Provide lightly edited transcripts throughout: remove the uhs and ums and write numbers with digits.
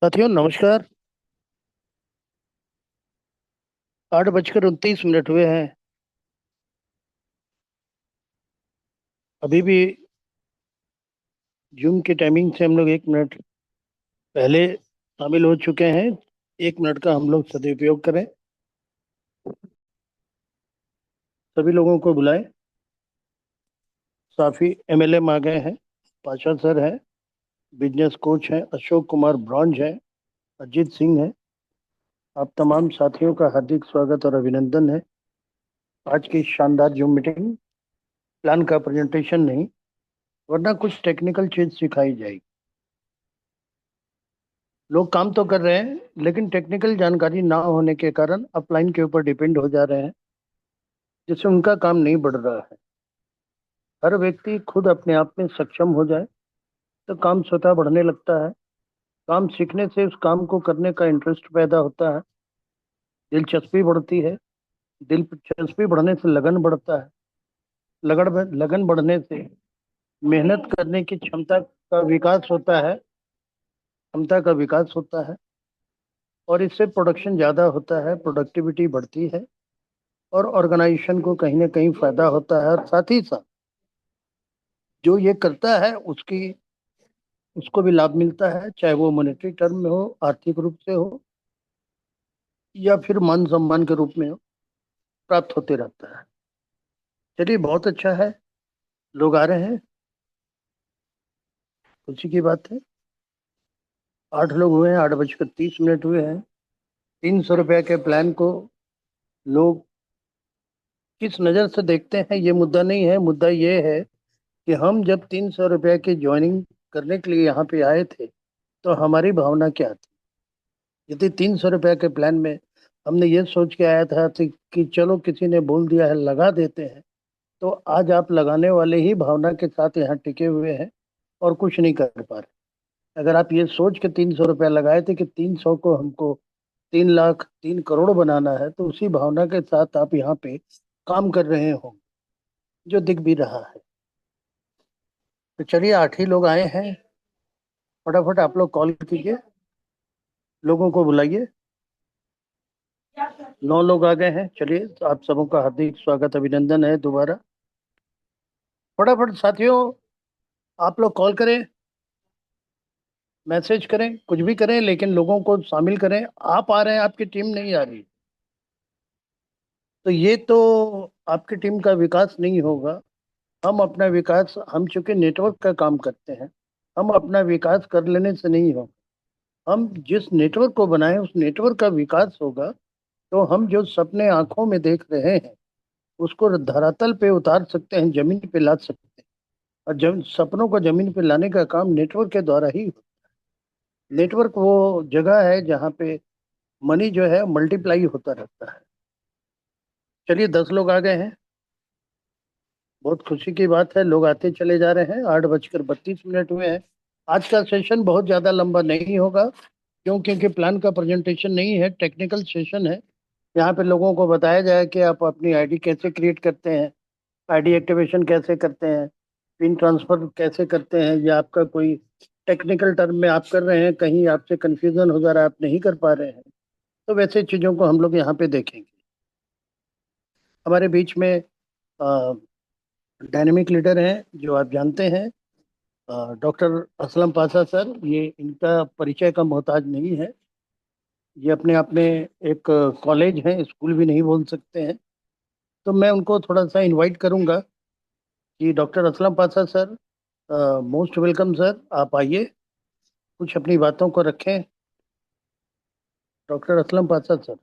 साथियों नमस्कार। 8:29 हुए हैं। अभी भी जूम की टाइमिंग से हम लोग 1 मिनट पहले शामिल हो चुके हैं। 1 मिनट का हम लोग सदुपयोग करें। सभी लोगों को बुलाएं। काफी एमएलएम आ गए हैं। पाशा सर हैं, बिजनेस कोच हैं, अशोक कुमार ब्रॉन्ज हैं, अजीत सिंह हैं। आप तमाम साथियों का हार्दिक स्वागत और अभिनंदन है। आज की शानदार जूम मीटिंग प्लान का प्रेजेंटेशन नहीं, वरना कुछ टेक्निकल चीज सिखाई जाएगी। लोग काम तो कर रहे हैं, लेकिन टेक्निकल जानकारी ना होने के कारण अपलाइन के ऊपर डिपेंड हो जा रहे हैं, जिससे उनका काम नहीं बढ़ रहा है। हर व्यक्ति खुद अपने आप में सक्षम हो जाए तो काम स्वतः बढ़ने लगता है। काम सीखने से उस काम को करने का इंटरेस्ट पैदा होता है, दिलचस्पी बढ़ती है। दिलचस्पी बढ़ने से लगन बढ़ता है। लगन बढ़ने से मेहनत करने की क्षमता का विकास होता है। क्षमता का विकास होता है और इससे प्रोडक्शन ज़्यादा होता है, प्रोडक्टिविटी बढ़ती है और ऑर्गेनाइजेशन को कहीं ना कहीं फायदा होता है। और साथ ही साथ जो ये करता है उसकी उसको भी लाभ मिलता है, चाहे वो मॉनेटरी टर्म में हो, आर्थिक रूप से हो, या फिर मान सम्मान के रूप में हो, प्राप्त होते रहता है। चलिए, बहुत अच्छा है। लोग आ रहे हैं, खुशी की बात है। 8 लोग हुए हैं, 8:30 हुए हैं। 300 रुपया के प्लान को लोग किस नज़र से देखते हैं ये मुद्दा नहीं है। मुद्दा ये है कि हम जब 300 रुपया की ज्वाइनिंग करने के लिए यहाँ पे आए थे, तो हमारी भावना क्या थी। यदि 300 रुपया के प्लान में हमने ये सोच के आया था कि चलो किसी ने बोल दिया है लगा देते हैं, तो आज आप लगाने वाले ही भावना के साथ यहाँ टिके हुए हैं और कुछ नहीं कर पा रहे। अगर आप ये सोच के 300 रुपया लगाए थे कि 300 को हमको 3 लाख 3 करोड़ बनाना है, तो उसी भावना के साथ आप यहाँ पे काम कर रहे हो, जो दिख भी रहा है। तो चलिए, 8 ही लोग आए हैं। फटाफट आप लोग कॉल कीजिए, लोगों को बुलाइए। 9 लोग आ गए हैं। चलिए, तो आप सबों का हार्दिक स्वागत अभिनंदन है दोबारा। फटाफट साथियों, आप लोग कॉल करें, मैसेज करें, कुछ भी करें, लेकिन लोगों को शामिल करें। आप आ रहे हैं, आपकी टीम नहीं आ रही, तो ये तो आपकी टीम का विकास नहीं होगा। हम अपना विकास, हम चूंकि नेटवर्क का काम करते हैं, हम अपना विकास कर लेने से नहीं होगा। हम जिस नेटवर्क को बनाए उस नेटवर्क का विकास होगा। तो हम जो सपने आंखों में देख रहे हैं उसको धरातल पे उतार सकते हैं, जमीन पे ला सकते हैं। और जब सपनों को जमीन पे लाने का काम नेटवर्क के द्वारा ही हो। नेटवर्क वो जगह है जहाँ पे मनी जो है मल्टीप्लाई होता रहता है। चलिए, 10 लोग आ गए हैं। बहुत खुशी की बात है, लोग आते चले जा रहे हैं। 8:32 हुए हैं। आज का सेशन बहुत ज़्यादा लंबा नहीं होगा, क्योंकि प्लान का प्रेजेंटेशन नहीं है, टेक्निकल सेशन है। यहाँ पे लोगों को बताया जाए कि आप अपनी आईडी कैसे क्रिएट करते हैं, आईडी एक्टिवेशन कैसे करते हैं, पिन ट्रांसफर कैसे करते हैं, या आपका कोई टेक्निकल टर्म में आप कर रहे हैं, कहीं आपसे कंफ्यूजन हो जा रहा है, आप नहीं कर पा रहे हैं, तो वैसे चीज़ों को हम लोग यहाँ पे देखेंगे। हमारे बीच में डायनेमिक लीडर हैं जो आप जानते हैं, डॉक्टर असलम पासा सर। ये इनका परिचय का मोहताज नहीं है। ये अपने आप में एक कॉलेज है, स्कूल भी नहीं बोल सकते हैं। तो मैं उनको थोड़ा सा इनवाइट करूंगा कि डॉक्टर असलम पासा सर, मोस्ट वेलकम सर, आप आइए, कुछ अपनी बातों को रखें। डॉक्टर असलम पासा सर,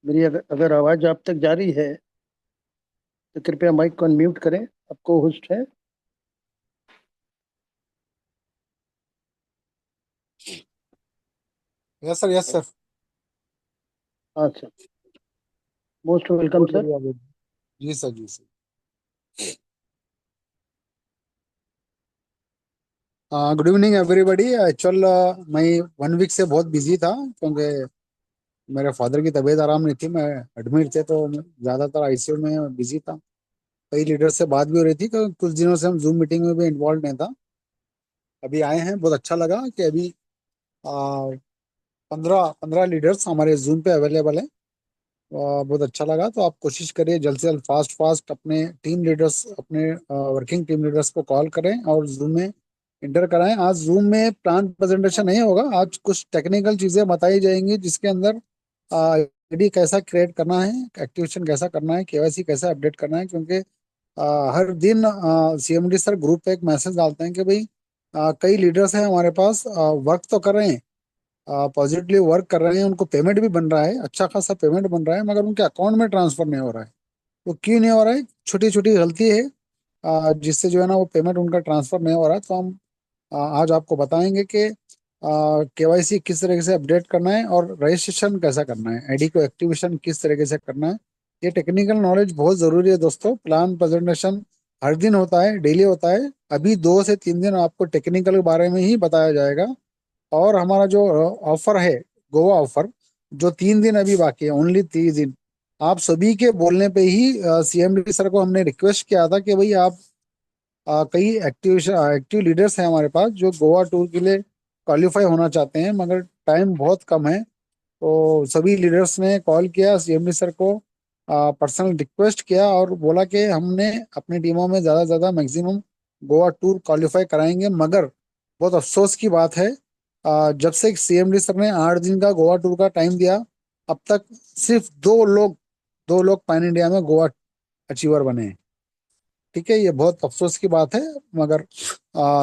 मेरी अगर आवाज़ आप तक जा रही है तो कृपया माइक को अनम्यूट करें। आपको होस्ट है। Yes sir, yes sir. हाँ सर, मोस्ट वेलकम बहुत सर। बढ़िया बहुत। जी सर, जी sir. Good evening everybody. Actual मैं 1 वीक से बहुत बिजी था, क्योंकि मेरे फादर की तबीयत आराम नहीं थी, मैं एडमिट थे, तो मैं ज़्यादातर आईसीयू में बिजी था। कई लीडर से बात भी हो रही थी, कुछ दिनों से हम जूम मीटिंग में भी इन्वॉल्व नहीं था। अभी आए हैं, बहुत अच्छा लगा कि अभी पंद्रह 15 लीडर्स हमारे जूम पे अवेलेबल है। बहुत अच्छा लगा। तो आप कोशिश करिए जल्द से जल्द फास्ट फास्ट अपने टीम लीडर्स, अपने वर्किंग टीम लीडर्स को कॉल करें और जूम में इंटर कराएं। आज जूम में प्लान प्रेजेंटेशन नहीं होगा, आज कुछ टेक्निकल चीजें बताई जाएंगी जिसके अंदर आईडी कैसा क्रिएट करना है, एक्टिवेशन कैसा करना है, केवाईसी कैसा अपडेट करना है। क्योंकि हर दिन सीएमडी सर ग्रुप पे एक मैसेज डालते हैं कि भाई कई लीडर्स हैं हमारे पास, वर्क तो कर रहे हैं, पॉजिटिवली वर्क कर रहे हैं, उनको पेमेंट भी बन रहा है, अच्छा खासा पेमेंट बन रहा है, मगर उनके अकाउंट में ट्रांसफर नहीं हो रहा है। वो क्यों नहीं हो रहा है? छोटी छोटी गलती है जिससे जो है ना वो पेमेंट उनका ट्रांसफर नहीं हो रहा है। तो हम आज आपको बताएंगे कि केवाईसी किस तरीके से अपडेट करना है और रजिस्ट्रेशन कैसा करना है, आईडी को एक्टिवेशन किस तरीके से करना है। ये टेक्निकल नॉलेज बहुत जरूरी है दोस्तों। प्लान प्रेजेंटेशन हर दिन होता है, डेली होता है। अभी 2 से 3 दिन आपको टेक्निकल के बारे में ही बताया जाएगा। और हमारा जो ऑफर है, गोवा ऑफर, जो 3 दिन अभी बाकी है, ओनली 3 दिन, आप सभी के बोलने पे ही सीएमडी सर को हमने रिक्वेस्ट किया था कि भाई आप कई एक्टिव लीडर्स हैं हमारे पास जो गोवा टूर के लिए क्वालिफाई होना चाहते हैं, मगर टाइम बहुत कम है। तो सभी लीडर्स ने कॉल किया सीएमडी सर को, पर्सनल रिक्वेस्ट किया और बोला कि हमने अपनी टीमों में ज़्यादा से ज़्यादा मैक्सिमम गोवा टूर क्वालिफाई कराएंगे। मगर बहुत अफसोस की बात है, जब से सीएमडी सर ने 8 दिन का गोवा टूर का टाइम दिया, अब तक सिर्फ 2 लोग पैन इंडिया में गोवा अचीवर बने हैं। ठीक है, ये बहुत अफसोस की बात है। मगर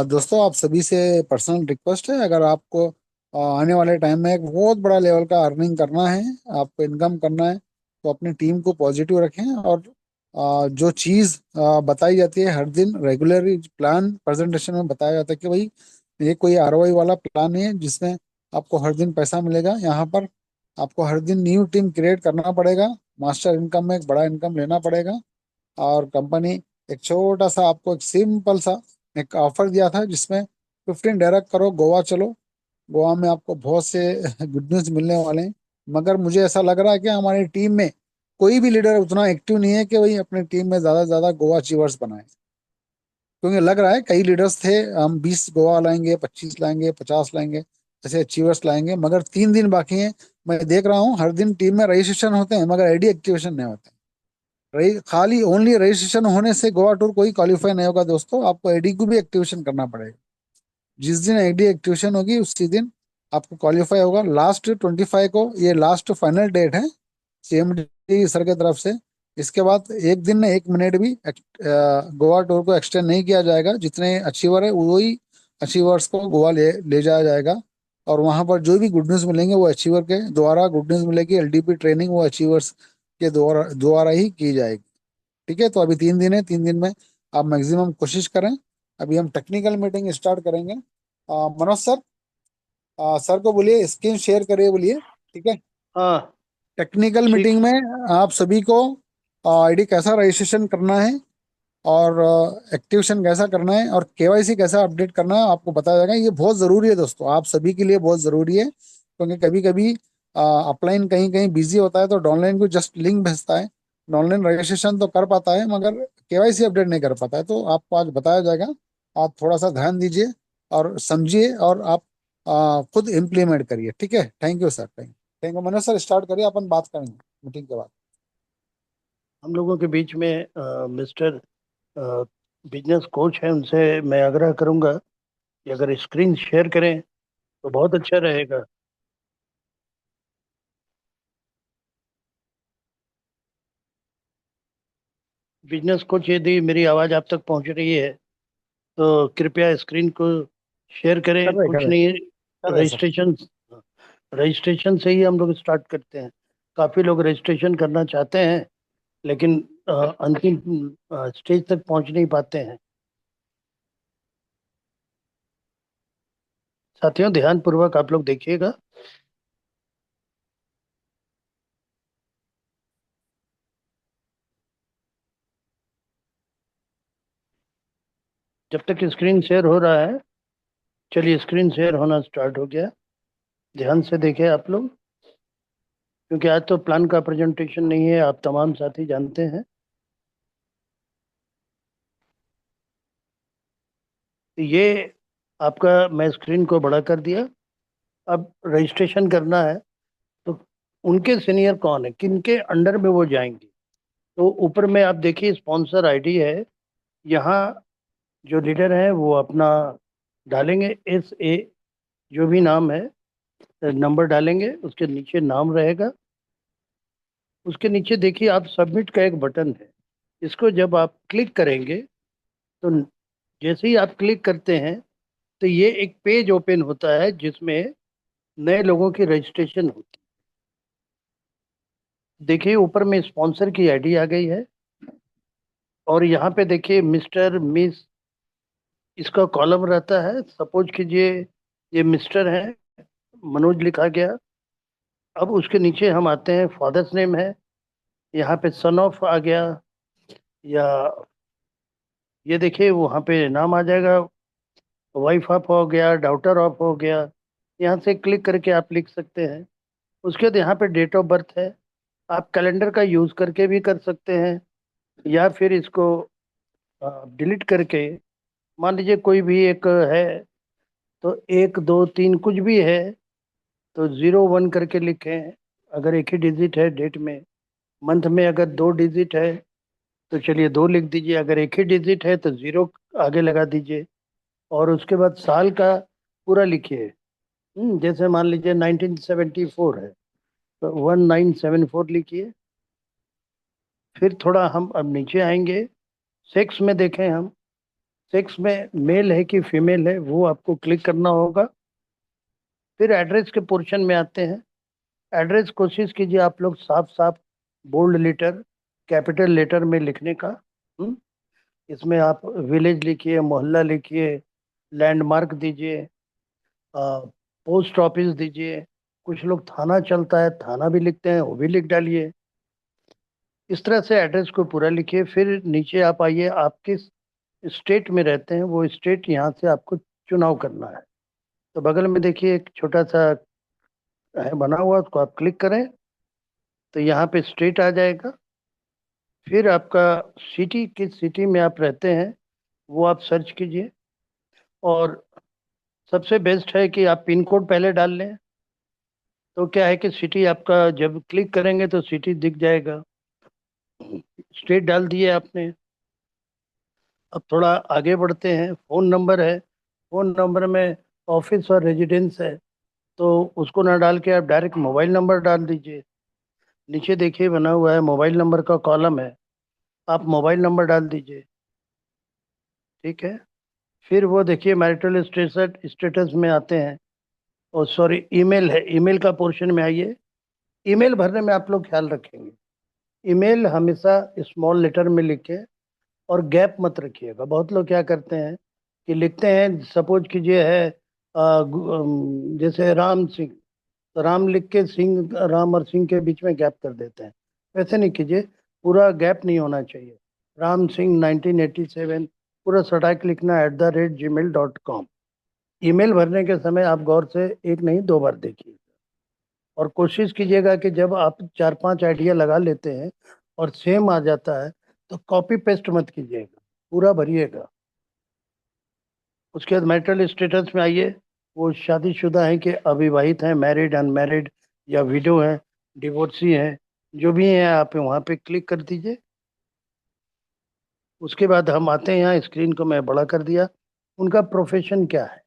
दोस्तों आप सभी से पर्सनल रिक्वेस्ट है, अगर आपको आने वाले टाइम में एक बहुत बड़ा लेवल का अर्निंग करना है, आपको इनकम करना है, तो अपनी टीम को पॉजिटिव रखें। और जो चीज़ बताई जाती है हर दिन रेगुलरली प्लान प्रेजेंटेशन में बताया जाता है कि भाई ये कोई आरओआई वाला प्लान नहीं है जिसमें आपको हर दिन पैसा मिलेगा। यहाँ पर आपको हर दिन न्यू टीम क्रिएट करना पड़ेगा, मास्टर इनकम में एक बड़ा इनकम लेना पड़ेगा। और कंपनी एक छोटा सा आपको एक सिंपल सा एक ऑफर दिया था जिसमें 15 डायरेक्ट करो गोवा चलो। गोवा में आपको बहुत से गुड न्यूज मिलने वाले हैं। मगर मुझे ऐसा लग रहा है कि हमारी टीम में कोई भी लीडर उतना एक्टिव नहीं है कि वही अपनी टीम में ज्यादा से ज्यादा गोवा अचीवर्स बनाए। क्योंकि लग रहा है कई लीडर्स थे, हम 20 गोवा लाएंगे, 25 लाएंगे, 50 लाएंगे, ऐसे अचीवर्स लाएंगे, मगर 3 दिन बाकी हैं। मैं देख रहा हूँ हर दिन टीम में रजिस्ट्रेशन होते हैं मगर आईडी एक्टिवेशन नहीं होते। खाली ओनली रजिस्ट्रेशन होने से गोवा टूर कोई क्वालिफाई नहीं होगा दोस्तों, आपको आईडी को भी एक्टिवेशन करना पड़ेगा। जिस दिन आईडी एक्टिवेशन होगी उसी दिन आपको क्वालिफाई होगा। लास्ट 25 को ये लास्ट फाइनल डेट है सीएमडी सर की तरफ से। इसके बाद एक दिन में 1 मिनट भी गोवा टूर को एक्सटेंड नहीं किया जाएगा। जितने अचीवर है वही अचीवर्स को गोवा ले ले जाया जाएगा। और वहां पर जो भी गुड न्यूज मिलेंगे वो अचीवर के द्वारा गुड न्यूज मिलेगी। एलडीपी ट्रेनिंग वो अचीवर्स के द्वारा द्वारा ही की जाएगी। ठीक है, तो अभी 3 दिन है, 3 दिन में आप मैक्सिमम कोशिश करें। अभी हम टेक्निकल मीटिंग स्टार्ट करेंगे। मनोज सर, सर को बोलिए स्क्रीन शेयर करिए, बोलिए। ठीक है, हाँ, टेक्निकल ठीक। मीटिंग में आप सभी को आईडी कैसा रजिस्ट्रेशन करना है और एक्टिवेशन कैसा करना है और केवाईसी कैसा अपडेट करना है आपको बताया जाएगा। ये बहुत ज़रूरी है दोस्तों, आप सभी के लिए बहुत ज़रूरी है। क्योंकि कभी कभी अपलाइन कहीं कहीं बिजी होता है तो डाउनलाइन को जस्ट लिंक भेजता है, डाउनलाइन रजिस्ट्रेशन तो कर पाता है मगर केवाईसी अपडेट नहीं कर पाता है। तो आपको आज बताया जाएगा, आप थोड़ा सा ध्यान दीजिए और समझिए और आप खुद इम्प्लीमेंट करिए। ठीक है, thank you sir, thank you. Manoj sir start करिए, अपन बात करेंगे मीटिंग के बाद। हम लोगों के बीच में मिस्टर बिजनेस कोच है, उनसे मैं आग्रह करूंगा कि अगर स्क्रीन शेयर करें तो बहुत अच्छा रहेगा। बिजनेस कोच, यदि मेरी आवाज़ आप तक पहुंच रही है तो कृपया स्क्रीन को शेयर कर करें। रहे कर कुछ रहे नहीं, कर रहे सर। रजिस्ट्रेशन रजिस्ट्रेशन से ही हम लोग स्टार्ट करते हैं। काफ़ी लोग रजिस्ट्रेशन करना चाहते हैं लेकिन अंतिम स्टेज तक पहुंच नहीं पाते हैं। साथियों, ध्यान पूर्वक आप लोग देखिएगा। जब तक स्क्रीन शेयर हो रहा है, चलिए स्क्रीन शेयर होना स्टार्ट हो गया। ध्यान से देखें आप लोग, क्योंकि आज तो प्लान का प्रेजेंटेशन नहीं है, आप तमाम साथी जानते हैं। ये आपका, मैं स्क्रीन को बड़ा कर दिया। अब रजिस्ट्रेशन करना है तो उनके सीनियर कौन है, किनके अंडर में वो जाएंगे। तो ऊपर में आप देखिए स्पॉन्सर आईडी है, यहाँ जो लीडर है वो अपना डालेंगे, SA जो भी नाम है, नंबर डालेंगे, उसके नीचे नाम रहेगा। उसके नीचे देखिए आप सबमिट का एक बटन है, इसको जब आप क्लिक करेंगे तो जैसे ही आप क्लिक करते हैं तो ये एक पेज ओपन होता है जिसमें नए लोगों की रजिस्ट्रेशन होती है। देखिए ऊपर में स्पॉन्सर की आईडी आ गई है, और यहाँ पे देखिए मिस्टर मिस, इसका कॉलम रहता है। सपोज कीजिए ये मिस्टर है, मनोज लिखा गया। अब उसके नीचे हम आते हैं, फादर्स नेम है, यहाँ पे सन ऑफ आ गया, या ये देखिए वहाँ पे नाम आ जाएगा, वाइफ ऑफ हो गया, डॉटर ऑफ हो गया। यहाँ से क्लिक करके आप लिख सकते हैं। उसके बाद यहाँ पे डेट ऑफ बर्थ है, आप कैलेंडर का यूज करके भी कर सकते हैं, या फिर इसको डिलीट करके, मान लीजिए कोई भी एक है, तो 1 2 3 कुछ भी है तो 0 1 करके लिखें, अगर एक ही डिजिट है डेट में। मंथ में अगर 2 डिजिट है तो चलिए 2 लिख दीजिए, अगर एक ही डिजिट है तो 0 आगे लगा दीजिए। और उसके बाद साल का पूरा लिखिए। जैसे मान लीजिए 1974 है तो 1974 लिखिए। फिर थोड़ा हम अब नीचे आएंगे, सेक्स में देखें हम, सेक्स में मेल है कि फीमेल है वो आपको क्लिक करना होगा। फिर एड्रेस के पोर्शन में आते हैं। एड्रेस कोशिश कीजिए आप लोग साफ साफ बोल्ड लेटर, कैपिटल लेटर में लिखने का। हम्म, इसमें आप विलेज लिखिए, मोहल्ला लिखिए, लैंडमार्क दीजिए, पोस्ट ऑफिस दीजिए। कुछ लोग थाना चलता है, थाना भी लिखते हैं, वो भी लिख डालिए। इस तरह से एड्रेस को पूरा लिखिए। फिर नीचे आप आइए, आप किस स्टेट में रहते हैं वो स्टेट यहाँ से आपको चुनाव करना है। तो बगल में देखिए एक छोटा सा है बना हुआ, उसको आप क्लिक करें तो यहाँ पे स्टेट आ जाएगा। फिर आपका सिटी, किस सिटी में आप रहते हैं वो आप सर्च कीजिए। और सबसे बेस्ट है कि आप पिन कोड पहले डाल लें, तो क्या है कि सिटी आपका जब क्लिक करेंगे तो सिटी दिख जाएगा। स्टेट डाल दिए आपने। अब थोड़ा आगे बढ़ते हैं, फ़ोन नंबर है, फ़ोन नंबर में ऑफिस और रेजिडेंस है, तो उसको ना डाल के आप डायरेक्ट मोबाइल नंबर डाल दीजिए। नीचे देखिए बना हुआ है मोबाइल नंबर का कॉलम है, आप मोबाइल नंबर डाल दीजिए। ठीक है। फिर वो देखिए मैरिटल स्टेटस, स्टेटस में आते हैं, और सॉरी ईमेल है, ईमेल का पोर्शन में आइए। ईमेल भरने में आप लोग ख्याल रखेंगे, ईमेल हमेशा स्मॉल लेटर में लिखें और गैप मत रखिएगा। बहुत लोग क्या करते हैं कि लिखते हैं, सपोज कीजिए है जैसे राम सिंह, तो राम लिख के सिंह, राम और सिंह के बीच में गैप कर देते हैं। वैसे नहीं कीजिए, पूरा गैप नहीं होना चाहिए। राम सिंह 1987 पूरा सटाक लिखना @gmail.com। ईमेल भरने के समय आप गौर से एक नहीं 2 बार देखिए, और कोशिश कीजिएगा कि जब आप 4 5 आइडिया लगा लेते हैं और सेम आ जाता है तो कॉपी पेस्ट मत कीजिएगा, पूरा भरिएगा। उसके बाद मैरिटल स्टेटस में आइए, वो शादीशुदा हैं कि अविवाहित हैं, मैरिड अनमैरिड या विडो हैं, डिवोर्सी हैं, जो भी हैं आप वहाँ पे क्लिक कर दीजिए। उसके बाद हम आते हैं, यहाँ स्क्रीन को मैं बड़ा कर दिया, उनका प्रोफेशन क्या है,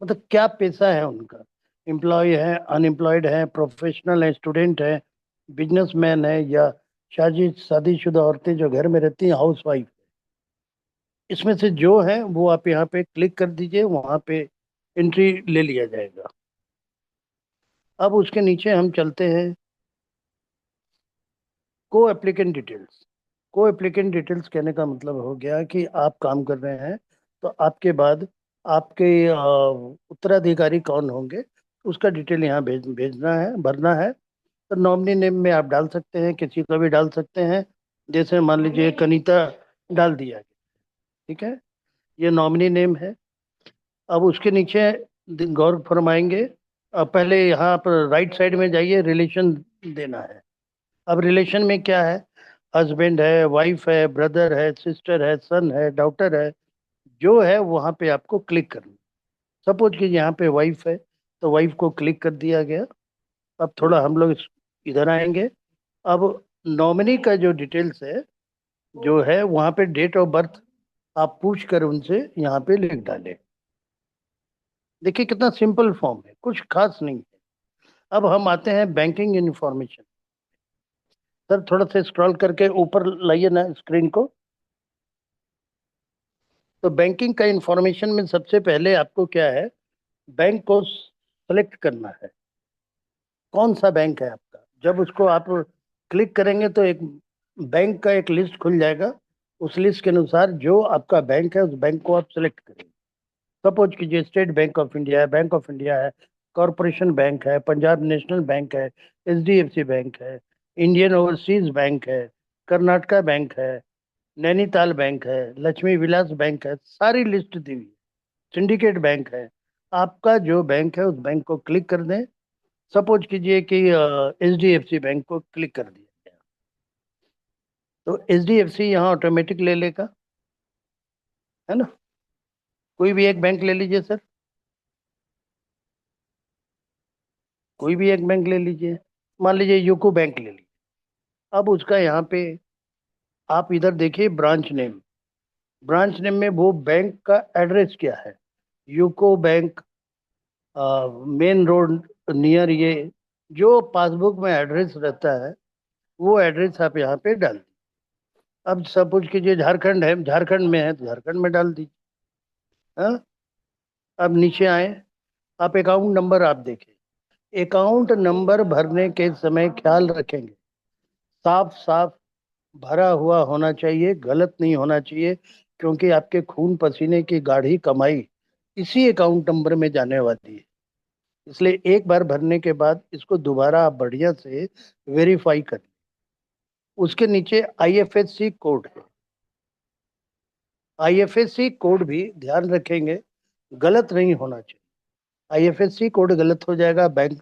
मतलब क्या पेशा है उनका। एम्प्लॉय है, अनएम्प्लॉयड है, प्रोफेशनल है, स्टूडेंट है, बिजनेसमैन है, या शादीशुदा औरतें जो घर में रहती हैं, हाउस वाइफ। इसमें से जो है वो आप यहाँ पे क्लिक कर दीजिए, वहाँ पे एंट्री ले लिया जाएगा। अब उसके नीचे हम चलते हैं, को एप्लीकेंट डिटेल्स। को एप्लीकेंट डिटेल्स कहने का मतलब हो गया कि आप काम कर रहे हैं, तो आपके बाद आपके उत्तराधिकारी कौन होंगे, उसका डिटेल यहाँ भेजना है, भरना है। तो नॉमिनी नेम में आप डाल सकते हैं, किसी का भी डाल सकते हैं, जैसे मान लीजिए कनीता डाल दिया। ठीक है, ये नॉमिनी नेम है। अब उसके नीचे गौर फरमाएंगे, पहले यहाँ पर राइट साइड में जाइए, रिलेशन देना है। अब रिलेशन में क्या है, हस्बैंड है, वाइफ है, ब्रदर है, सिस्टर है, सन है, डॉटर है, जो है वहाँ पे आपको क्लिक करना। सपोज कि यहाँ पे वाइफ है, तो वाइफ को क्लिक कर दिया गया। अब थोड़ा हम लोग इधर आएंगे। अब नॉमिनी का जो डिटेल्स है, जो है वहाँ पे डेट ऑफ बर्थ आप पूछ कर उनसे यहाँ पे लिख डालें। देखिए कितना सिंपल फॉर्म है, कुछ खास नहीं है। अब हम आते हैं बैंकिंग इंफॉर्मेशन। सर थोड़ा सा स्क्रॉल करके ऊपर लाइए ना स्क्रीन को। तो बैंकिंग का इंफॉर्मेशन में सबसे पहले आपको क्या है, बैंक को सेलेक्ट करना है। कौन सा बैंक है आपका, जब उसको आप क्लिक करेंगे तो एक बैंक का एक लिस्ट खुल जाएगा। उस लिस्ट के अनुसार जो आपका बैंक है उस बैंक को आप सेलेक्ट करेंगे। सपोज कीजिए स्टेट बैंक ऑफ इंडिया है, बैंक ऑफ इंडिया है, कॉरपोरेशन बैंक है, पंजाब नेशनल बैंक है, एचडीएफसी बैंक है, इंडियन ओवरसीज बैंक है, कर्नाटका बैंक है, नैनीताल बैंक है, लक्ष्मी विलास बैंक है, सारी लिस्ट दी हुई है। सिंडिकेट बैंक है। आपका जो बैंक है उस बैंक को क्लिक कर दें। सपोज कीजिए कि एचडीएफसी बैंक को क्लिक कर दिया गया, तो एचडीएफसी यहाँ ऑटोमेटिक ले लेगा, है ना। कोई भी एक बैंक ले लीजिए सर, कोई भी एक बैंक ले लीजिए। मान लीजिए यूको बैंक ले लीजिए। अब उसका यहाँ पे आप इधर देखिए ब्रांच नेम। ब्रांच नेम में वो बैंक का एड्रेस क्या है, UCO bank, main road near, ये जो पासबुक में एड्रेस रहता है वो एड्रेस आप यहाँ पे डाल दीजिए। अब सपोज कीजिए झारखंड है, झारखंड में है तो झारखंड में डाल दीजिए। हाँ। अब नीचे आए, आप अकाउंट नंबर आप देखें। अकाउंट नंबर भरने के समय ख्याल रखेंगे, साफ साफ भरा हुआ होना चाहिए, गलत नहीं होना चाहिए। क्योंकि आपके खून पसीने की गाढ़ी कमाई इसी अकाउंट नंबर में जाने वाली है। इसलिए एक बार भरने के बाद इसको दोबारा आप बढ़िया से वेरीफाई करें। उसके नीचे आईएफएससी कोड है। आईएफएससी कोड भी ध्यान रखेंगे, गलत नहीं होना चाहिए। आईएफएससी कोड गलत हो जाएगा, बैंक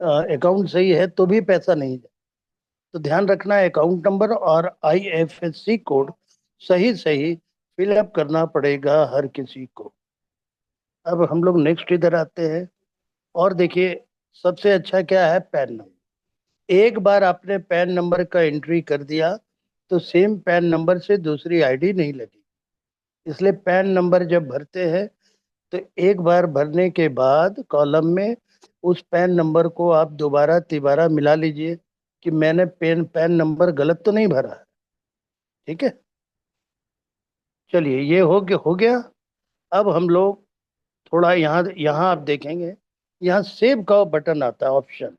अकाउंट सही है तो भी पैसा नहीं जाए। तो ध्यान रखना है अकाउंट नंबर और आईएफएससी कोड सही सही फिलअप करना पड़ेगा हर किसी को। अब हम लोग नेक्स्ट इधर आते हैं। और देखिए सबसे अच्छा क्या है, पैन नंबर। एक बार आपने पैन नंबर का एंट्री कर दिया तो सेम पैन नंबर से दूसरी आईडी नहीं लगी। इसलिए पैन नंबर जब भरते हैं तो एक बार भरने के बाद कॉलम में उस पैन नंबर को आप दोबारा तिबारा मिला लीजिए कि मैंने पैन नंबर गलत तो नहीं भरा है। ठीक है। चलिए ये हो गया। अब हम लोग थोड़ा यहाँ यहाँ आप देखेंगे, यहाँ सेव का बटन आता है ऑप्शन।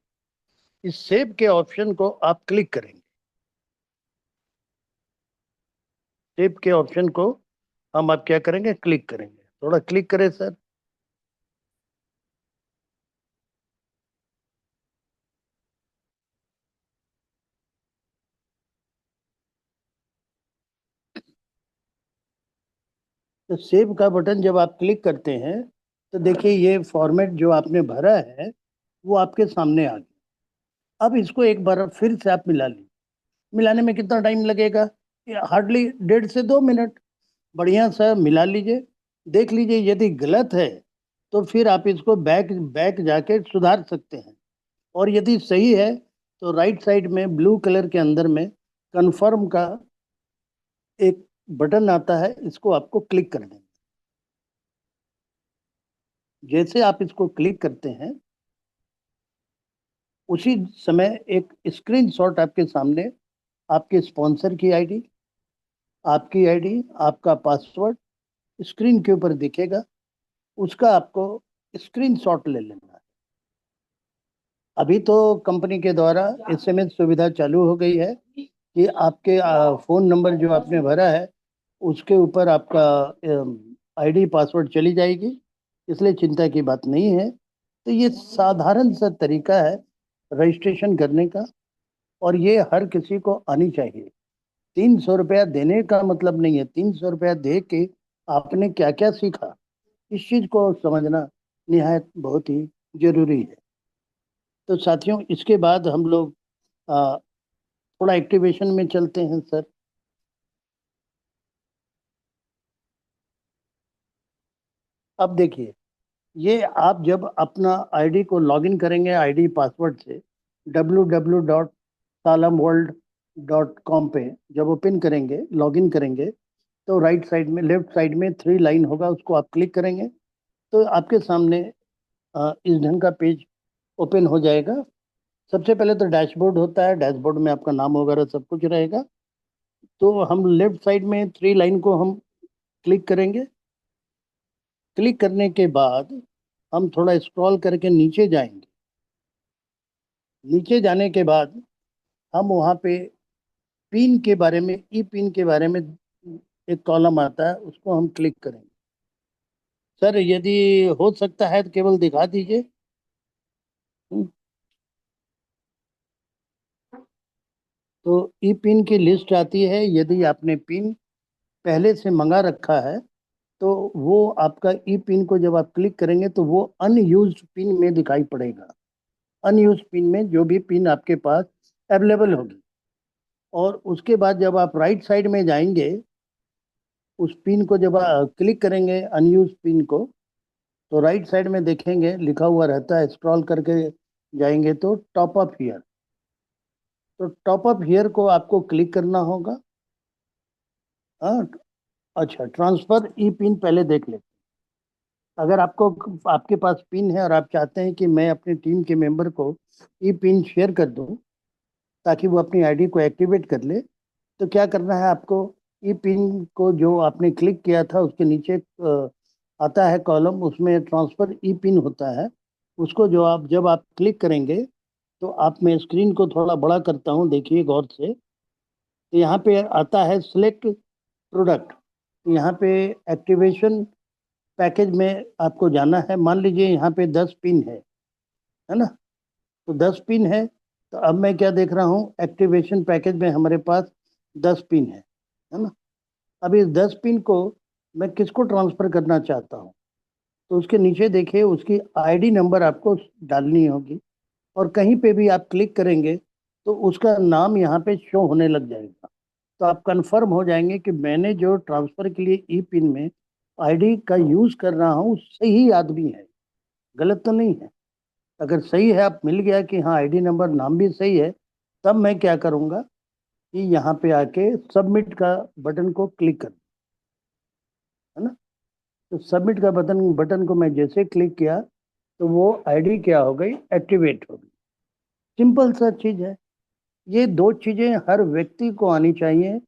इस सेव के ऑप्शन को आप क्लिक करेंगे। सेव के ऑप्शन को हम आप क्या करेंगे, क्लिक करेंगे। थोड़ा क्लिक करें सर। तो सेव का बटन जब आप क्लिक करते हैं तो देखिए ये फॉर्मेट जो आपने भरा है वो आपके सामने आ गया। अब इसको एक बार फिर से आप मिला लीजिए। मिलाने में कितना टाइम लगेगा, हार्डली 1.5 से 2 मिनट। बढ़िया सा मिला लीजिए। देख लीजिए यदि गलत है तो फिर आप इसको बैक बैक जाके सुधार सकते हैं। और यदि सही है तो राइट साइड में ब्लू कलर के अंदर में कंफर्म का एक बटन आता है, इसको आपको क्लिक कर देना। जैसे आप इसको क्लिक करते हैं उसी समय एक स्क्रीनशॉट आपके सामने आपके स्पॉन्सर की आईडी, आपकी आईडी, आपका पासवर्ड स्क्रीन के ऊपर दिखेगा। उसका आपको स्क्रीनशॉट ले लेना है। अभी तो कंपनी के द्वारा एसएमएस सुविधा चालू हो गई है कि आपके फोन नंबर जो आपने भरा है उसके ऊपर आपका आईडी पासवर्ड चली जाएगी। इसलिए चिंता की बात नहीं है। तो ये साधारण सा तरीका है रजिस्ट्रेशन करने का, और ये हर किसी को आनी चाहिए। 300 रुपया देने का मतलब नहीं है, 300 रुपया दे के आपने क्या क्या सीखा, इस चीज को समझना निहायत बहुत ही जरूरी है। तो साथियों इसके बाद हम लोग आ, थोड़ा एक्टिवेशन में चलते हैं सर। अब देखिए ये आप जब अपना आईडी को लॉगिन करेंगे आईडी पासवर्ड से www.salamworld.com पे जब ओपन करेंगे लॉगिन करेंगे, तो राइट साइड में लेफ्ट साइड में 3 लाइन होगा, उसको आप क्लिक करेंगे तो आपके सामने इस ढंग का पेज ओपन हो जाएगा। सबसे पहले तो डैशबोर्ड होता है, डैशबोर्ड में आपका नाम वगैरह सब कुछ रहेगा। तो हम लेफ्ट साइड में 3 लाइन को हम क्लिक करेंगे। क्लिक करने के बाद हम थोड़ा स्क्रॉल करके नीचे जाएंगे। नीचे जाने के बाद हम वहाँ पे पिन के बारे में, ई पिन के बारे में एक कॉलम आता है, उसको हम क्लिक करेंगे। सर यदि हो सकता है तो केवल दिखा दीजिए। हम्म, तो ई पिन की लिस्ट आती है। यदि आपने पिन पहले से मंगा रखा है तो वो आपका ई पिन को जब आप क्लिक करेंगे तो वो अनयूज्ड पिन में दिखाई पड़ेगा। अनयूज्ड पिन में जो भी पिन आपके पास अवेलेबल होगी। और उसके बाद जब आप राइट साइड में जाएंगे, उस पिन को जब क्लिक करेंगे अनयूज्ड पिन को, तो राइट साइड में देखेंगे लिखा हुआ रहता है, स्क्रॉल करके जाएंगे तो टॉप अप हियर। तो टॉप अप हियर को आपको क्लिक करना होगा। हाँ, अच्छा, ट्रांसफर ई पिन पहले देख ले। अगर आपको आपके पास पिन है और आप चाहते हैं कि मैं अपनी टीम के मेंबर को ई पिन शेयर कर दूं ताकि वो अपनी आईडी को एक्टिवेट कर ले, तो क्या करना है आपको? ई पिन को जो आपने क्लिक किया था उसके नीचे आता है कॉलम, उसमें ट्रांसफर ई पिन होता है। उसको जो आप जब आप क्लिक करेंगे, तो आप, मैं स्क्रीन को थोड़ा बड़ा करता हूँ, देखिए गौर से। तो यहाँ पे आता है सिलेक्ट प्रोडक्ट। यहाँ पे एक्टिवेशन पैकेज में आपको जाना है। मान लीजिए यहाँ पे 10 पिन है ना? तो 10 पिन है। तो अब मैं क्या देख रहा हूँ, एक्टिवेशन पैकेज में हमारे पास 10 पिन है ना? अब इस 10 पिन को मैं किसको ट्रांसफर करना चाहता हूँ, तो उसके नीचे देखिए उसकी आईडी नंबर आपको डालनी होगी। और कहीं पे भी आप क्लिक करेंगे तो उसका नाम यहाँ पे शो होने लग जाएगा। तो आप कंफर्म हो जाएंगे कि मैंने जो ट्रांसफर के लिए ई पिन में आईडी का यूज कर रहा हूँ सही आदमी है, गलत तो नहीं है। अगर सही है, आप मिल गया कि हाँ आईडी नंबर नाम भी सही है, तब मैं क्या करूँगा कि यहाँ पे आके सबमिट का बटन को क्लिक कर, है ना? तो सबमिट का बटन बटन को मैं जैसे क्लिक किया तो वो आईडी क्या हो गई, एक्टिवेट हो गई। सिंपल सा चीज है। ये दो चीजें हर व्यक्ति को आनी चाहिए,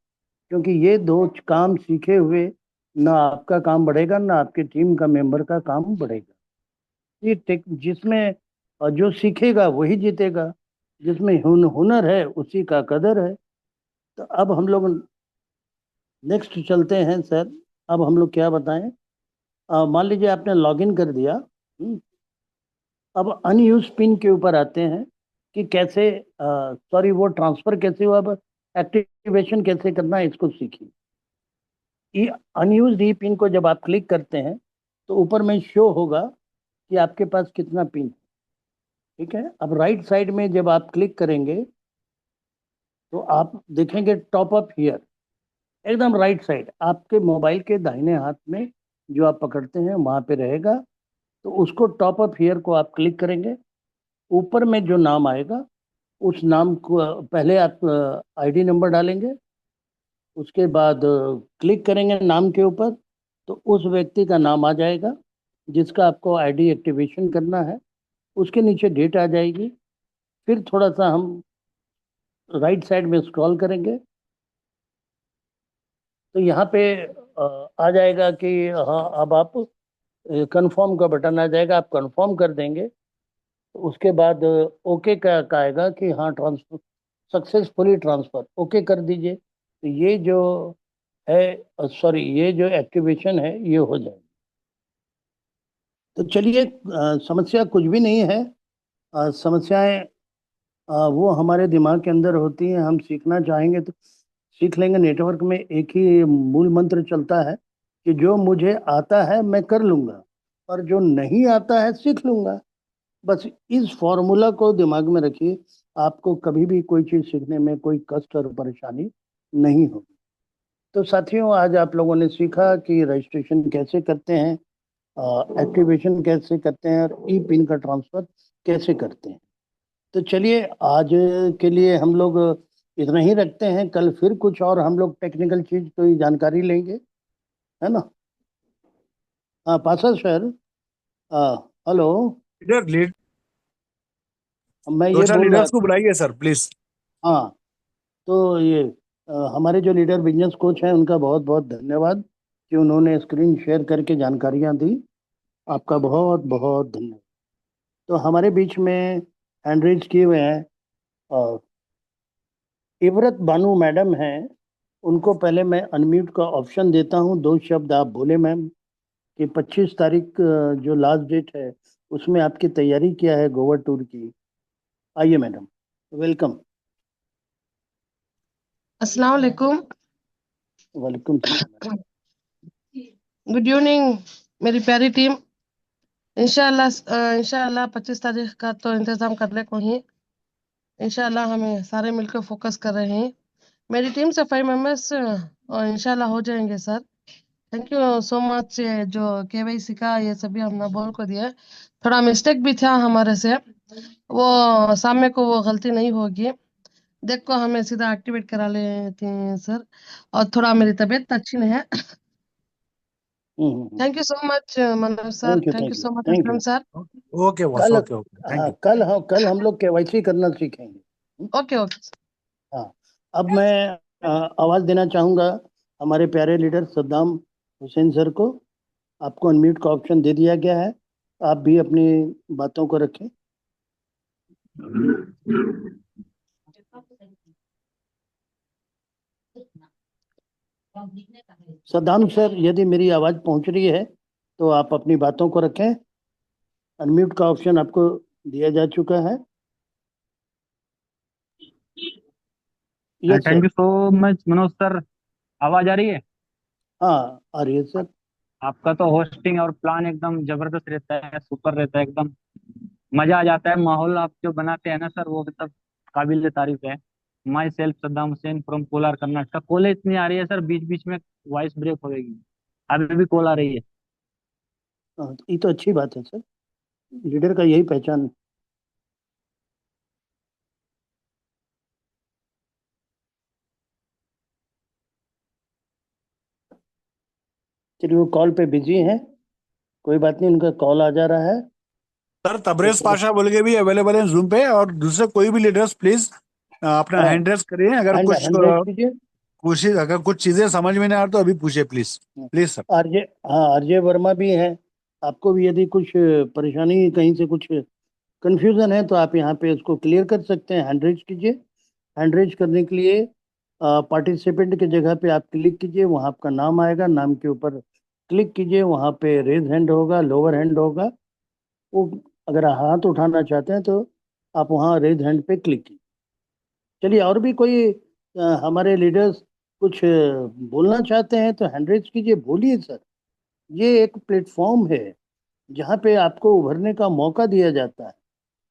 क्योंकि ये दो काम सीखे हुए ना आपका काम बढ़ेगा ना आपके टीम का मेंबर का काम बढ़ेगा। ये टेक जिसमें जो सीखेगा वही जीतेगा। जिसमें हुनर है उसी का कदर है। तो अब हम लोग नेक्स्ट चलते हैं सर। अब हम लोग क्या बताएं? मान लीजिए आपने लॉगिन कर दिया। अब अनयूज पिन के ऊपर आते हैं कि कैसे, सॉरी, वो ट्रांसफर कैसे हुआ, अब एक्टिवेशन कैसे करना है इसको सीखिए। ये अनयूज ई पिन को जब आप क्लिक करते हैं तो ऊपर में शो होगा कि आपके पास कितना पिन है। ठीक है, अब राइट साइड में जब आप क्लिक करेंगे तो आप देखेंगे टॉप अप हियर। एकदम राइट साइड आपके मोबाइल के दाहिने हाथ में जो आप पकड़ते हैं वहां पे रहेगा। तो उसको टॉप अप हियर को आप क्लिक करेंगे। ऊपर में जो नाम आएगा उस नाम को पहले आप आईडी नंबर डालेंगे। उसके बाद क्लिक करेंगे नाम के ऊपर, तो उस व्यक्ति का नाम आ जाएगा जिसका आपको आईडी एक्टिवेशन करना है। उसके नीचे डेट आ जाएगी। फिर थोड़ा सा हम राइट साइड में स्क्रॉल करेंगे तो यहाँ पे आ जाएगा कि हाँ, अब आप कंफर्म का बटन आ जाएगा, आप कंफर्म कर देंगे। तो उसके बाद ओके का आएगा कि हाँ ट्रांसफर सक्सेसफुली ट्रांसफर, ओके कर दीजिए। तो ये जो है, सॉरी, ये जो एक्टिवेशन है ये हो जाएगी। तो चलिए, समस्या कुछ भी नहीं है। समस्याएं वो हमारे दिमाग के अंदर होती हैं। हम सीखना चाहेंगे तो सीख लेंगे। नेटवर्क में एक ही मूल मंत्र चलता है कि जो मुझे आता है मैं कर लूंगा, और जो नहीं आता है सीख लूंगा। बस इस फॉर्मूला को दिमाग में रखिए, आपको कभी भी कोई चीज़ सीखने में कोई कष्ट और परेशानी नहीं होगी। तो साथियों, आज आप लोगों ने सीखा कि रजिस्ट्रेशन कैसे करते हैं, एक्टिवेशन कैसे करते हैं और ई पिन का ट्रांसफर कैसे करते हैं। तो चलिए, आज के लिए हम लोग इतना ही रखते हैं। कल फिर कुछ और हम लोग टेक्निकल चीज कोई जानकारी लेंगे, है ना। हाँ पासा सर। हेलो। लीडर लीड मैं दो ये चार बोल रहा लीडर्स को था। बुलाइए सर प्लीज। हाँ, तो ये हमारे जो लीडर बिजनेस कोच हैं उनका बहुत बहुत धन्यवाद कि उन्होंने स्क्रीन शेयर करके जानकारियां दी। आपका बहुत बहुत धन्यवाद। तो हमारे बीच में हैंड रेज किए हुए हैं और इवरत बानू मैडम हैं। उनको पहले मैं अनम्यूट का ऑप्शन देता हूं, दो शब्द आप बोले मैम कि 25 तारीख जो लास्ट डेट है उसमें आपकी तैयारी क्या है गोवा टूर की। आइए मैडम, वेलकम। अस्सलाम वालेकुम। वेलकम सलाम। गुड इवनिंग मेरी प्यारी टीम। इंशाल्लाह 25 तारीख का तो इंतज़ाम करने को ही इंशाल्लाह हमें सारे मिलकर फोकस कर रहे हैं। मेरी टीम से 5 मेंबर्स और इंशाल्लाह हो जाएंगे sir. Thank you so much. जो केवाईसी का ये सभी हमने बोल को दिया। थोड़ा मिस्टेक भी था हमारे से, वो सामने को वो गलती नहीं होगी। देखो हमें सीधा एक्टिवेट करा लेते हैं सर। और थोड़ा मेरी तबीयत अच्छी नहीं है। Thank you so much Manoj sir, thank you, thank thank you you, so much thank Aslam you. Sir. Okay boss, कल, ओके ओके, थैंक हाँ यू। कल हम लोग केवाईसी करना सीखेंगे। Okay okay. हाँ, अब मैं आवाज देना चाहूंगा हमारे प्यारे लीडर सद्दाम हुसैन सर को। आपको अनम्यूट का ऑप्शन दे दिया गया है, आप भी अपनी बातों को रखें। सद्दाम सर, यदि मेरी आवाज पहुंच रही है तो आप अपनी बातों को रखें। अनम्यूट का ऑप्शन आपको दिया जा चुका है। Yes thank sir. You so much Manoj sir. आवाज आ रही है? हाँ आ रही है सर। आपका तो होस्टिंग और प्लान एकदम जबरदस्त रहता है, सुपर रहता है एकदम। मजा आ जाता है। माहौल आप जो बनाते हैं ना सर, वो मतलब काबिल तारीफ है। Myself Saddam Hussain from Kolar Karnataka. कॉलें इतनी आ रही है सर, बीच बीच में वॉइस ब्रेक हो गई। अभी भी कॉल आ रही है। हाँ, ये तो अच्छी बात है सर, लीडर का यही पहचान है। चलिए, वो कॉल पे बिजी हैं, कोई बात नहीं, उनका कॉल आ जा रहा है। सर तो तबरेज चलो, पाशा बोल के भी अवेलेबल है जूम पे, और दूसरे कोई भी लीडर्स प्लीज अपना हाँ, हैंड रेस करिए। अगर हैंड कुछ हैंड रेस कीजिए। कोशिश, अगर कुछ चीजें समझ में नहीं आ रही तो अभी पूछिए प्लीज। Please sir. आरजे, हाँ आरजे वर्मा भी हैं। आपको भी यदि कुछ परेशानी, कहीं से कुछ कंफ्यूजन है तो आप यहाँ पे उसको क्लियर कर सकते हैं। हैंड रेज कीजिए। हैंड रेज करने के लिए पार्टिसिपेंट की जगह पे आप क्लिक कीजिए, वहाँ आपका नाम आएगा, नाम के ऊपर क्लिक कीजिए, वहाँ पे रेज हैंड होगा, लोअर हैंड होगा। वो अगर हाथ उठाना चाहते हैं तो आप वहाँ रेज हैंड पे क्लिक कीजिए। चलिए, और भी कोई हमारे लीडर्स कुछ बोलना चाहते हैं तो हैंड रेज कीजिए, बोलिए सर। ये एक प्लेटफॉर्म है जहाँ पे आपको उभरने का मौका दिया जाता है,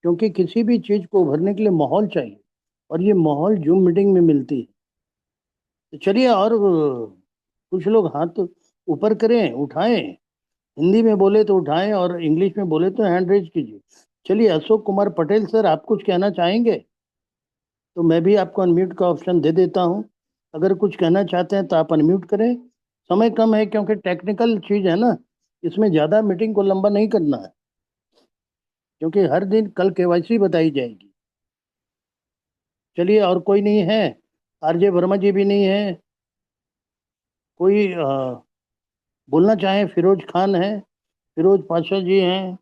क्योंकि किसी भी चीज को उभरने के लिए माहौल चाहिए, और ये माहौल जूम मीटिंग में मिलती है। तो चलिए, और कुछ लोग हाथ ऊपर करें, उठाएं। हिंदी में बोले तो उठाएं और इंग्लिश में बोले तो हैंड रेज कीजिए। चलिए, अशोक कुमार पटेल सर, आप कुछ कहना चाहेंगे? तो मैं भी आपको अनम्यूट का ऑप्शन दे देता हूं। अगर कुछ कहना चाहते हैं तो आप अनम्यूट करें। समय कम है क्योंकि टेक्निकल चीज है ना, इसमें ज्यादा मीटिंग को लंबा नहीं करना है, क्योंकि हर दिन कल केवाईसी बताई जाएगी। चलिए, और कोई नहीं है? आरजे वर्मा जी भी नहीं है? कोई बोलना चाहे? फिरोज खान है, फिरोज पाशा जी हैं।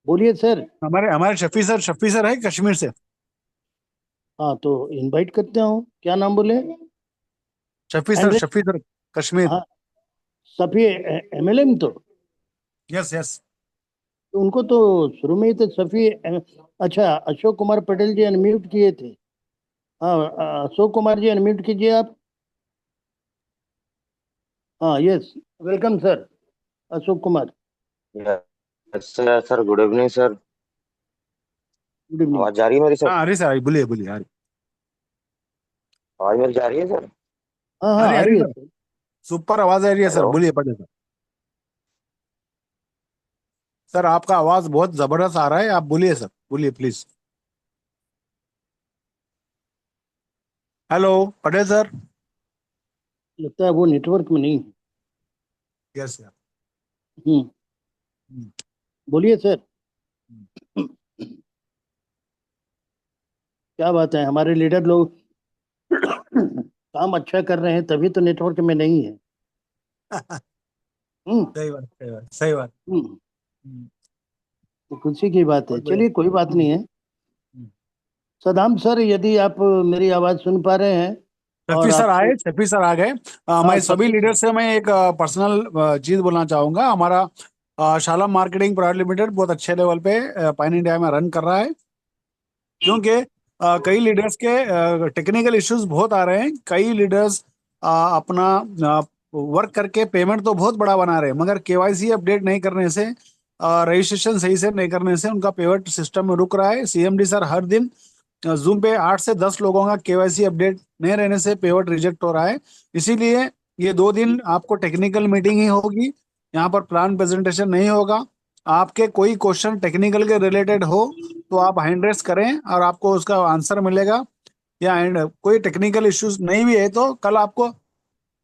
बोलिए सर। हमारे हमारे शफी सर है कश्मीर से। हाँ, तो इनवाइट करते हूँ, क्या नाम बोले? Andre, Shafi sir Kashmir. हाँ, सफी एमएलएम तो। Yes yes. तो उनको तो शुरू में ही तो सफी अच्छा, अशोक कुमार पटेल जी अनम्यूट किए थे। हाँ, अशोक कुमार जी अनम्यूट कीजिए आप। हाँ, yes, welcome sir, Ashok Kumar. Yes sir. Sir good evening sir. Good evening. आवाज जा रही है मेरी सर? हाँ अरे सर बोलिए बोलिए, अरे। आवाज मेरी जा रही है सर? हाँ आ हाँ रही आ आ रही रही है सर, सर। सुपर आवाज आ रही है सर, हेलो। बोलिए पढ़िए सर। सर आपका आवाज बहुत जबरदस्त आ रहा है, आप बोलिए सर, बोलिए प्लीज। Hello Patel sir. लगता है वो नेटवर्क में नहीं है। Yes sir. हम्म। बोलिए सर। क्या बात है, हमारे लीडर लोग काम अच्छा कर रहे हैं तभी तो नेटवर्क में नहीं है। हम्म। सही बात, सही बात, सही बात। हम्म। हम्म, तो खुशी की बात है, बहुत बढ़िया। चलिए कोई बात नहीं है। हम्म। सदाम सर, यदि आप मेरी आवाज सुन पा रहे हैं और शफी सर आपको। आए, शफी सर आ गए। हाँ मैं सभी सफी लीडर सर। से मैं एक पर्सनल चीज बोलना चाहूंगा। हमारा शाला मार्केटिंग प्राइवेट लिमिटेड बहुत अच्छे लेवल पे पैन इंडिया में रन कर रहा है, क्योंकि कई लीडर्स के टेक्निकल इश्यूज बहुत आ रहे हैं। कई लीडर्स अपना वर्क करके पेमेंट तो बहुत बड़ा बना रहे हैं, मगर केवाईसी अपडेट नहीं करने से, रजिस्ट्रेशन सही से नहीं करने से उनका पेमेंट सिस्टम में रुक रहा है। सीएमडी सर हर दिन जूम पे 8 से 10 लोगों का केवाईसी अपडेट नहीं रहने से पेमेंट रिजेक्ट हो रहा है। इसीलिए ये 2 दिन आपको टेक्निकल मीटिंग ही होगी, यहाँ पर प्लान प्रेजेंटेशन नहीं होगा। आपके कोई क्वेश्चन टेक्निकल के रिलेटेड हो तो आप हैंड रेस करें और आपको उसका आंसर मिलेगा। या कोई टेक्निकल इश्यूज नहीं भी है तो कल आपको,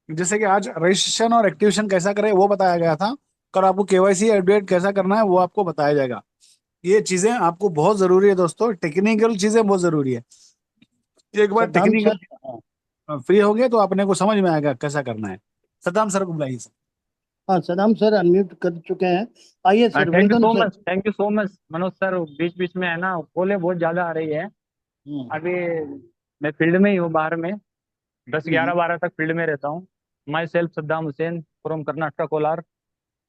जैसे कि आज रजिस्ट्रेशन और एक्टिवेशन कैसा करें वो बताया गया था, कल आपको केवाईसी अपडेट कैसा करना है वो आपको बताया जाएगा। ये चीजें आपको बहुत जरूरी है दोस्तों, टेक्निकल चीजें बहुत जरूरी है। एक बार सदाम टेक्निकल सर। हाँ। फ्री हो गए तो अपने को समझ में आएगा कैसा करना है। सद्दाम सर को बुलाइए सर। हाँ सदाम सर अनम्यूट कर चुके हैं। आइए सर, thank you welcome so sir. Much, thank you so much Manoj sir. बीच बीच में है ना कॉलें बहुत ज्यादा आ रही है हम्म। अभी। मैं फील्ड में ही हूँ, बाहर में 10 11 हम्म। 12 तक फील्ड में रहता हूँ। My self Saddam Hussain from Karnataka Kolar.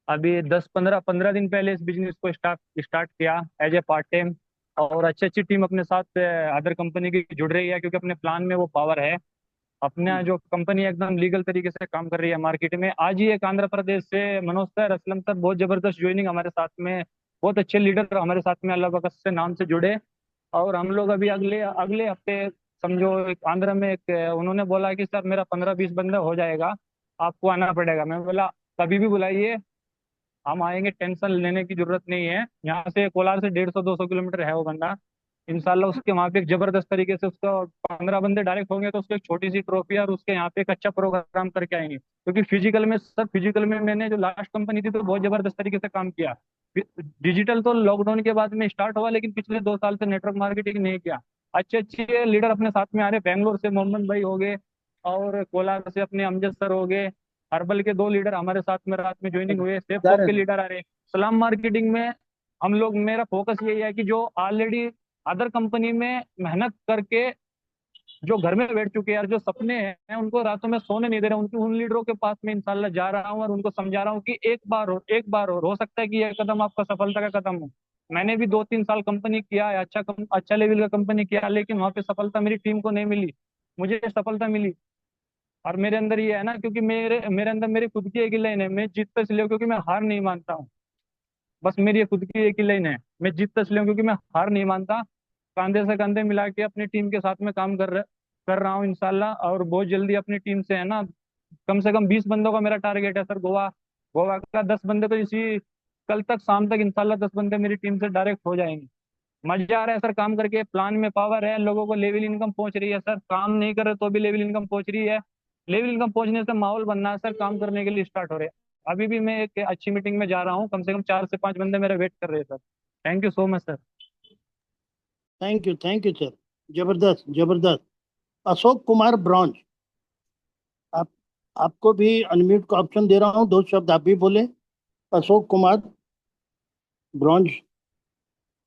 अभी 10 15 दिन पहले इस बिजनेस को स्टार्ट स्टार्ट किया एज ए पार्ट टाइम। और अच्छी अच्छी टीम अपने साथ अदर कंपनी की जुड़ रही है, क्योंकि अपने प्लान में वो पावर है। अपना जो कंपनी एकदम लीगल तरीके से काम कर रही है मार्केट में। आज ही एक आंध्र प्रदेश से मनोज सर, असलम सर, बहुत जबरदस्त ज्वाइनिंग हमारे साथ में। बहुत अच्छे लीडर हमारे साथ में अल्लाह बकस से नाम से जुड़े। और हम लोग अभी अगले अगले हफ्ते समझो एक आंध्र में एक उन्होंने बोला कि सर मेरा 15 20 बंदा हो जाएगा, आपको आना पड़ेगा। मैं बोला कभी भी बुलाइए, हम आएंगे, टेंशन लेने की जरूरत नहीं है। यहाँ से कोलार से 150 200 किलोमीटर है वो बंदा। इंशाल्लाह उसके वहाँ पे एक जबरदस्त तरीके से उसका 15 बंदे डायरेक्ट होंगे तो उसको एक छोटी सी ट्रॉफी और उसके यहाँ पे एक अच्छा प्रोग्राम करके आएंगे। क्योंकि फिजिकल में सर, फिजिकल में मैंने जो लास्ट कंपनी थी तो बहुत जबरदस्त तरीके से काम किया। डिजिटल तो लॉकडाउन के बाद में स्टार्ट हुआ, लेकिन पिछले 2 साल से नेटवर्क मार्केटिंग नहीं किया। अच्छे अच्छे लीडर अपने साथ में आ रहे, बेंगलोर से मोहम्मद भाई हो गए, और कोलार से अपने अमजद सर हो गए। हर्बल के 2 लीडर हमारे साथ में रात में ज्वाइनिंग हुए, सेफ सॉफ्ट के दारुण। लीडर आ रहे। सलाम मार्केटिंग में हम लोग, मेरा फोकस यही है कि जो ऑलरेडी अदर कंपनी में मेहनत करके जो घर में बैठ चुके हैं यार, जो सपने हैं उनको रातों में सोने नहीं दे रहे, उनकी उन लीडरों के पास में इंशाल्लाह जा रहा हूँ और उनको समझा रहा हूँ कि एक बार हो सकता है कि यह कदम आपका सफलता का कदम हो। मैंने भी 2 3 साल कंपनी किया है, अच्छा लेवल का कंपनी किया, लेकिन वहां पे सफलता मेरी टीम को नहीं मिली, मुझे सफलता मिली। और मेरे अंदर ये है ना, क्योंकि मेरे मेरे अंदर मेरी खुद की एक ही लाइन है, मैं जीतता इसलिए हूं क्योंकि मैं हार नहीं मानता हूँ। बस मेरी ये खुद की एक ही लाइन है, मैं जीतता इसलिए हूं क्योंकि मैं हार नहीं मानता। कंधे से कंधे मिला के अपनी टीम के साथ में काम कर रहा हूँ इंशाल्लाह। और बहुत जल्दी अपनी टीम से है ना, कम से कम 20 बंदों का मेरा टारगेट है सर। गोवा गोवा का 10 बंदे तो इसी कल तक शाम तक इंशाल्लाह 10 बंदे मेरी टीम से डायरेक्ट हो जाएंगे। मजा आ रहा है सर काम करके, प्लान में पावर है, लोगों को लेवल इनकम पहुंच रही है सर, काम नहीं कर रहे तो भी लेवल इनकम पहुंच रही है। लेवल इनकम पहुंचने से माहौल बनना है सर, काम करने के लिए स्टार्ट हो रहे हैं। अभी भी मैं एक अच्छी मीटिंग में जा रहा हूँ, कम से कम 4 से 5 बंदे मेरे वेट कर रहे हैं sir. Thank you so much sir. Thank you sir. जबरदस्त जबरदस्त। अशोक कुमार ब्रॉन्ज, आप आपको भी अनम्यूट का ऑप्शन दे रहा हूँ, 2 शब्द आप भी बोले। अशोक कुमार ब्रॉन्ज,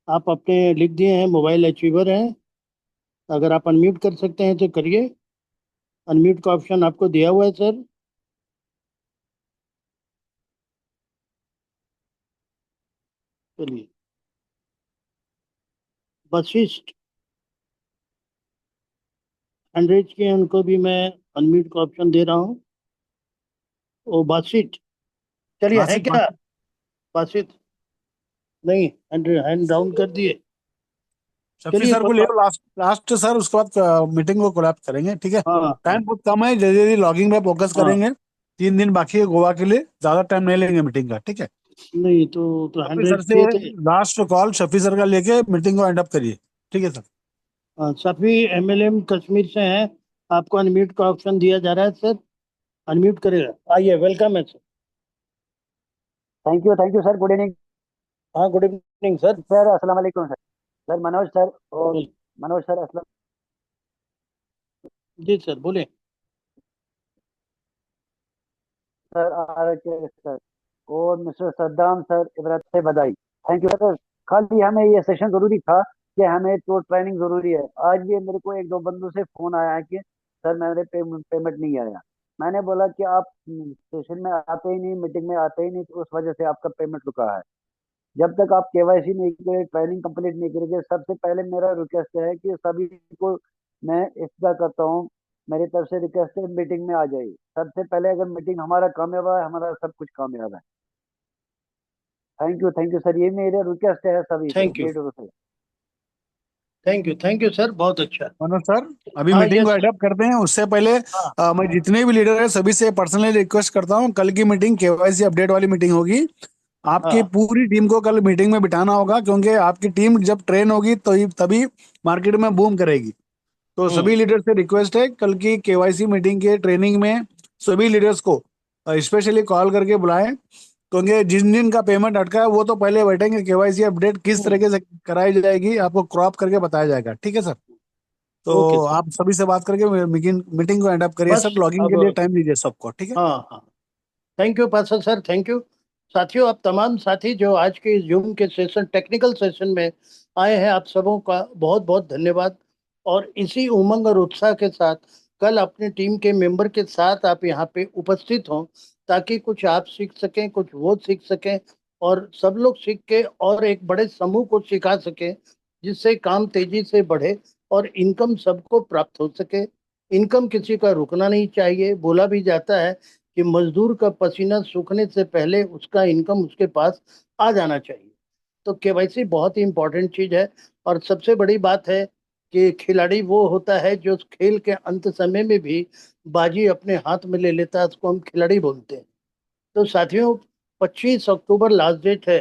आप अपने लिख दिए हैं, मोबाइल अचीवर हैं, अगर आप अनम्यूट कर सकते हैं तो करिए। अनम्यूट का ऑप्शन आपको दिया हुआ है सर। चलिए। वशिष्ठ हंड्रेड के, उनको भी मैं अनम्यूट का ऑप्शन दे रहा हूँ। ओ बासित, चलिए है बासित क्या? बासित। बासित नहीं, हैंड हैंड डाउन कर दिए। शफी चलिए सर को ले लास्ट लास्ट सर, उसके बाद मीटिंग को कोलैप्स करेंगे, ठीक है। हाँ टाइम बहुत कम है, जल्दी जल्दी लॉगिंग पे फोकस हाँ, करेंगे। 3 दिन बाकी है गोवा के लिए, ज्यादा टाइम नहीं लेंगे मीटिंग का, ठीक है। नहीं तो शफी सर 100 से दिए थे। लास्ट कॉल शफी सर का लेके मीटिंग को एंड अप करिए, ठीक है सर। हाँ, सफी एमएलएम कश्मीर से हैं, आपको अनम्यूट का ऑप्शन दिया जा रहा है सर, अनम्यूट करेगा, आइए, वेलकम है sir. Thank you sir. Good evening हाँ, गुड इवनिंग सर। सर। अस्सलाम वालेकुम सर। सर मनोज सर और मनोज सर असलम जी सर, बोले। सर आर के सर और मिस्टर सद्दाम सर, इबरत से बधाई। Thank you sir. खाली हमें ये सेशन जरूरी था कि हमें तो ट्रेनिंग जरूरी है। आज भी मेरे को एक दो बंदों से फोन आया है कि सर मेरे पेमेंट नहीं आया। मैंने बोला कि आप सेशन में आते ही नहीं, मीटिंग में आते ही नहीं, तो उस वजह से आपका पेमेंट रुका है। जब तक आप केवाईसी नहीं करें, ट्रेनिंग कंप्लीट नहीं करेंगे, सबसे पहले मेरा रिक्वेस्ट है कि सभी को मैं इस्तेमाल करता हूँ, मेरी तरफ से रिक्वेस्ट है मीटिंग में आ जाइए। सबसे पहले अगर मीटिंग हमारा कामयाब है, हमारा सब कुछ कामयाब है। थैंक यू सर, ये मेरा रिक्वेस्ट है सभी से, थैंक यू, लीडरों से। थैंक यू सर, बहुत अच्छा। मनोज सर, अभी हाँ, मीटिंग को यस एड सर। अप करते हैं, उससे पहले हाँ मैं जितने भी लीडर है सभी से पर्सनली रिक्वेस्ट करता हूँ, कल की मीटिंग केवाईसी अपडेट वाली मीटिंग होगी। आपकी हाँ। पूरी टीम को कल मीटिंग में बिठाना होगा, क्योंकि आपकी टीम जब ट्रेन होगी तो तभी मार्केट में बूम करेगी। तो हम्म। सभी लीडर से रिक्वेस्ट है, कल की केवाईसी मीटिंग के ट्रेनिंग में सभी लीडर्स को स्पेशली कॉल करके बुलाएं, क्योंकि जिन जिन का पेमेंट अटका है वो तो पहले बैठेंगे, केवाईसी अपडेट किस हम्म, तरीके से कराई जाएगी आपको क्रॉप करके बताया जाएगा, ठीक है सर। ओके तो सर। आप सभी से बात करके मीटिंग मीटिंग को एंड अप करिए बस सर, लॉगिंग अब, के लिए टाइम दीजिए सबको, ठीक है। हाँ हाँ, thank you passer sir, thank you. साथियों, आप तमाम साथी जो आज के जूम के सेशन, टेक्निकल सेशन में आए हैं, आप सबों का बहुत बहुत धन्यवाद। और इसी उमंग और उत्साह के साथ कल अपनी टीम के मेंबर के साथ आप यहाँ पे उपस्थित हों, ताकि कुछ आप सीख सकें, कुछ वो सीख सकें, और सब लोग सीख के और एक बड़े समूह को सिखा सकें, जिससे काम तेजी से बढ़े और इनकम सबको प्राप्त हो सके। इनकम किसी का रुकना नहीं चाहिए। बोला भी जाता है कि मजदूर का पसीना सूखने से पहले उसका इनकम उसके पास आ जाना चाहिए। तो केवाईसी बहुत ही इंपॉर्टेंट चीज है। और सबसे बड़ी बात है कि खिलाड़ी वो होता है जो खेल के अंत समय में भी बाजी अपने हाथ में ले लेता है, उसको हम खिलाड़ी बोलते हैं। तो साथियों, 25 अक्टूबर लास्ट डेट है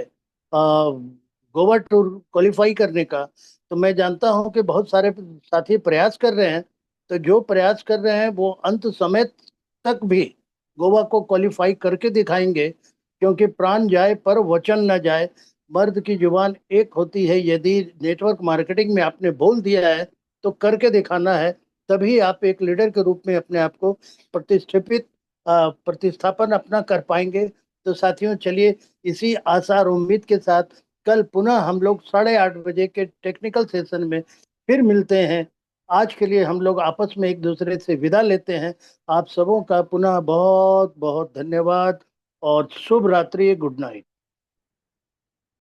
गोवा टूर क्वालिफाई करने का। तो मैं जानता हूं कि बहुत सारे साथी प्रयास कर रहे हैं। तो जो प्रयास कर रहे हैं वो अंत समय तक भी गोवा को क्वालिफाई करके दिखाएंगे, क्योंकि प्राण जाए पर वचन न जाए। मर्द की जुबान एक होती है, यदि नेटवर्क मार्केटिंग में आपने बोल दिया है तो करके दिखाना है। तभी आप एक लीडर के रूप में अपने आप को प्रतिष्ठित प्रतिस्थापन अपना कर पाएंगे। तो साथियों, चलिए, इसी आशा और उम्मीद के साथ कल पुनः हम लोग 8:30 बजे के टेक्निकल सेशन में फिर मिलते हैं। आज के लिए हम लोग आपस में एक दूसरे से विदा लेते हैं। आप सबों का पुनः बहुत बहुत धन्यवाद और शुभ रात्रि, गुड नाइट।